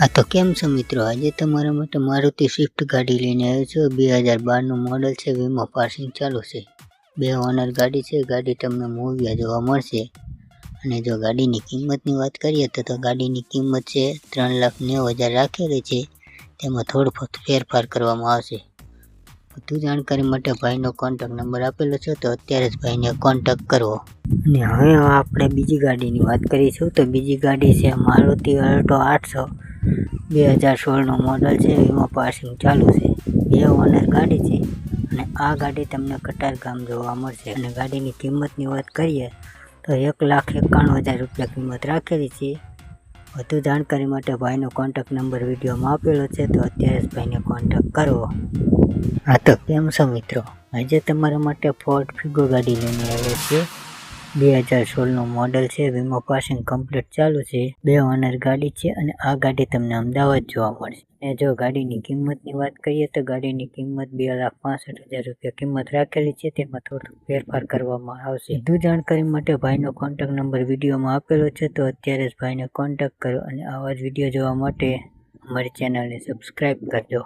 આ તો કેમ છો મિત્રો? આજે તમારા માટે મારુતિ સ્વિફ્ટ ગાડી લઈને આવ્યો છું. 2012નું મોડલ છે. વીમો પાસિંગ ચાલુ છે. 2 ઓનર ગાડી છે. ગાડી તમને મૂવ્યા જોવા મળશે. અને જો ગાડીની કિંમતની વાત કરીએ તો ગાડીની કિંમત છે 3,90,000 રાખેલી છે. તેમાં થોડો ફેરફાર કરવામાં આવશે. વધુ જાણકારી માટે ભાઈનો કોન્ટેક્ટ નંબર આપેલો છે, તો અત્યારે જ ભાઈને કોન્ટેક્ટ કરવો. અને હવે આપણે બીજી ગાડીની વાત કરીશું. તો બીજી ગાડી છે મારુતિ અલ્ટો 800. 2016નું મોડલ છે. વીમો પાસિંગ ચાલુ છે. 2 ઓનર ગાડી છે. અને આ ગાડી તમને કતારગામ જોવા મળશે. અને ગાડીની કિંમતની વાત કરીએ તો 1,91,000 રૂપિયા કિંમત રાખેલી છે. વધુ જાણકારી માટે ભાઈનો કોન્ટેક્ટ નંબર વિડીયોમાં આપેલો છે, તો અત્યારે જ ભાઈને કોન્ટેક્ટ કરવો. હા તો કેમ છો મિત્રો? આજે તમારા માટે ફોર્ડ ફિગો ગાડી લઈને આવ્યો છે. 2016નું મોડલ છે. વીમો પાસિંગ કમ્પ્લીટ ચાલુ છે. 2 ઓનર ગાડી છે. અને આ ગાડી તમને અમદાવાદ જોવા મળશે. અને જો ગાડીની કિંમતની વાત કરીએ તો ગાડીની કિંમત 2,65,000 રૂપિયા કિંમત રાખેલી છે. તેમાં થોડો ફેરફાર કરવામાં આવશે. વધુ જાણકારી માટે ભાઈનો કોન્ટેક્ટ નંબર વિડીયોમાં આપેલો છે, તો અત્યારે જ ભાઈને કોન્ટેક્ટ કરો. અને આવા જ વિડીયો જોવા માટે અમારી ચેનલને સબસ્ક્રાઈબ કરજો.